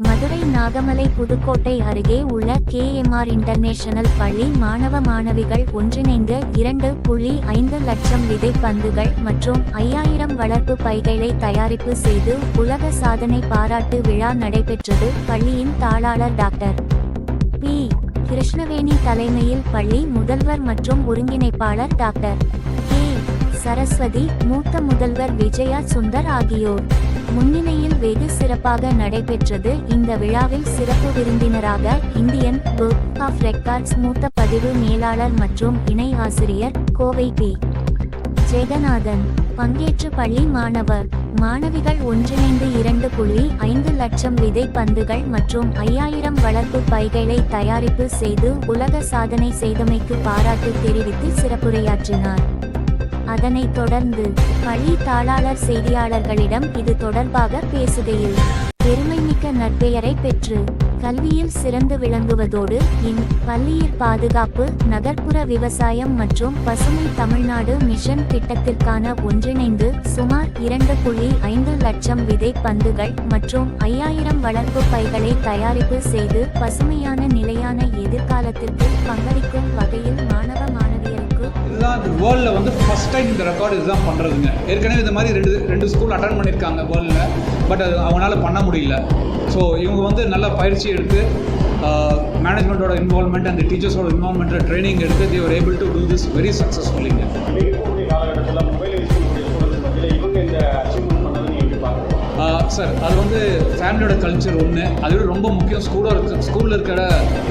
மதுரை நாகமலை புதுக்கோட்டை அருகே உள்ள KMR international பள்ளி மாணவ மாணவிகள் ஒன்றிணைந்து 2.5 லட்சம் விதை பந்துகள் மற்றும் 5000 வளர்ப்பு பைகளை தயாரிப்பு செய்து உலக சாதனை பாராட்டு விழா நடைபெற்றது. பள்ளியின் தாளாளர் டாக்டர் பி. கிருஷ்ணவேணி தலைமையில் பள்ளி முதல்வர் மற்றும் ஒருங்கிணைப்பாளர் டாக்டர் கே. சரஸ்வதி, மூத்த முதல்வர் விஜயா சுந்தர் ஆகியோர் முன்னிலையில் வெகு சிறப்பாக நடைபெற்றது. இந்த விழாவில் சிறப்பு விருந்தினராக இந்தியன் புக் ஆஃப் ரெக்கார்ட்ஸ் மூத்த பதிவு மேலாளர் மற்றும் இணை ஆசிரியர் கோவை பி. ஜெகநாதன் பங்கேற்று பள்ளி மாணவிகள் ஒன்றிணைந்து 2.5 லட்சம் விதை பந்துகள் மற்றும் 5000 வளர்ப்பு பைகளை தயாரிப்பு செய்து உலக சாதனை செய்தமைக்கு பாராட்டு தெரிவித்து சிறப்புரையாற்றினார். அதனைத் தொடர்ந்து பள்ளி தாளாளர் செய்தியாளர்களிடம் இது தொடர்பாக பேசுகையில், பெருமைமிக்க நற்பெயரை பெற்று கல்வியில் சிறந்து விளங்குவதோடு பள்ளியில் பாதுகாப்பு, நகர்ப்புற விவசாயம் மற்றும் பசுமை தமிழ்நாடு மிஷன் திட்டத்திற்கான ஒன்றிணைந்து சுமார் 2.5 லட்சம் விதை பந்துகள் மற்றும் 5000 வளர்ப்பு பைகளை தயாரிப்பு செய்து பசுமையான நிலையான எதிர்காலத்திற்கு பங்களிக்கும் வகையில் மாணவ மாணவியருக்கு இதுதான் வேர்ல்டில் வந்து ஃபஸ்ட் டைம் இந்த ரெக்கார்டு இதுதான் பண்ணுறதுங்க. ஏற்கனவே இந்த மாதிரி ரெண்டு ஸ்கூல் அட்டன் பண்ணியிருக்காங்க வேர்ல்டில். பட் அது அவங்களால பண்ண முடியல. ஸோ இவங்க வந்து நல்ல பயிற்சி எடுத்து மேனேஜ்மெண்ட்டோட இன்வால்மெண்ட் அண்ட் டீச்சர்ஸோட இன்வால்மெண்ட்டை ட்ரைனிங் எடுத்து they were able to do this very successfully. Sir, அது வந்து ஃபேமிலியோட கல்ச்சர் ஒன்று, அது ரொம்ப முக்கியம். ஸ்கூலில் இருக்கிற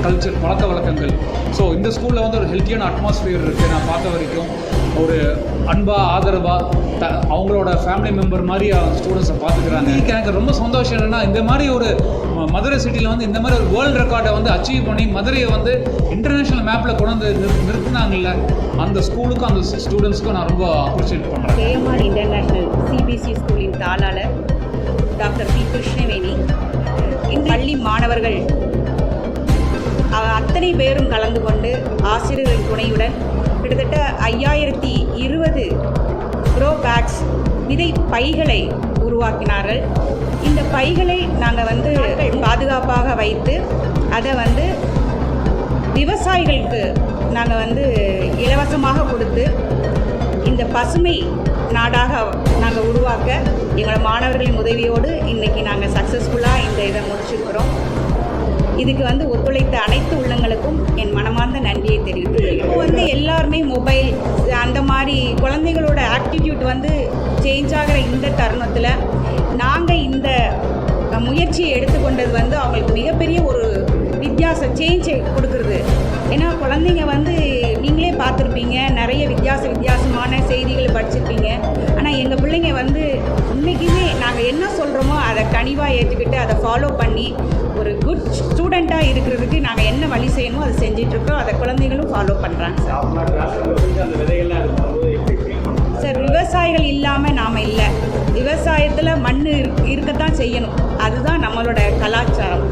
கல்ச்சர், பழக்க வழக்கங்கள். ஸோ இந்த ஸ்கூலில் வந்து ஒரு ஹெல்த்தியான அட்மாஸ்ஃபியர் இருக்குது. நான் பார்த்த வரைக்கும் ஒரு அன்பாக, ஆதரவாக அவங்களோட ஃபேமிலி மெம்பர் மாதிரி ஸ்டூடெண்ட்ஸை பார்த்துக்கிறாங்க. எனக்கு ரொம்ப சந்தோஷம் என்னென்னா, இந்த மாதிரி ஒரு மதுரை சிட்டியில் வந்து இந்த மாதிரி ஒரு வேர்ல்டு ரெக்கார்டை வந்து அச்சீவ் பண்ணி மதுரையை வந்து இன்டர்நேஷ்னல் மேப்பில் கொண்டு வந்து நிறுத்தினாங்கல்ல, அந்த ஸ்கூலுக்கும் அந்த ஸ்டூடெண்ட்ஸ்க்கும் நான் ரொம்ப அப்ரிஷியேட் பண்ணுறேன். KMR இன்டர்நேஷ்னல் CBSE ஸ்கூலின் தாளாளர் டாக்டர் பி. கிருஷ்ணவேணி, பள்ளி மாணவர்கள் அத்தனை பேரும் கலந்து கொண்டு ஆசிரியர்களின் துணையுடன் கிட்டத்தட்ட 5020 க்ரோ பேக்ஸ் விதை பைகளை உருவாக்கினார்கள். இந்த பைகளை நாங்கள் வந்து பாதுகாப்பாக வைத்து அதை வந்து விவசாயிகளுக்கு நாங்கள் வந்து இலவசமாக கொடுத்து இந்த பசுமை நாடாக நாங்கள் உருவாக்க எங்களோட மாணவர்களின் உதவியோடு இன்றைக்கி நாங்கள் சக்ஸஸ்ஃபுல்லாக இந்த இதை முடிச்சிருக்கிறோம். இதுக்கு வந்து ஒத்துழைத்த அனைத்து உள்ளங்களுக்கும் என் மனமார்ந்த நன்றியை தெரிவித்துக்கிறேன். இப்போ வந்து எல்லாருமே மொபைல் அந்த மாதிரி குழந்தைகளோட ஆக்டிடியூட் வந்து சேஞ்ச் ஆகிற இந்த தருணத்தில் நாங்கள் இந்த முயற்சியை எடுத்துக்கொண்டது வந்து அவங்களுக்கு மிகப்பெரிய ஒரு சேஞ்சை கொடுக்குறது. ஏன்னா குழந்தைங்க வந்து நீங்களே பார்த்துருப்பீங்க, நிறைய வித்தியாசமான செய்திகள் படிச்சிருப்பீங்க. ஆனால் எங்கள் பிள்ளைங்க வந்து இன்றைக்குமே நாங்கள் என்ன சொல்கிறோமோ அதை கனிவாக ஏற்றுக்கிட்டு அதை ஃபாலோ பண்ணி ஒரு குட் ஸ்டூடெண்ட்டாக இருக்கிறதுக்கு நாங்கள் என்ன வழி செய்யணுமோ அதை செஞ்சிட்ருக்கோம். அதை குழந்தைகளும் ஃபாலோ பண்ணுறாங்க சார். விவசாயிகள் இல்லாமல் நாம் இல்லை. விவசாயத்தில் மண் இருக்கத்தான் செய்யணும். அதுதான் நம்மளோட கலாச்சாரம்.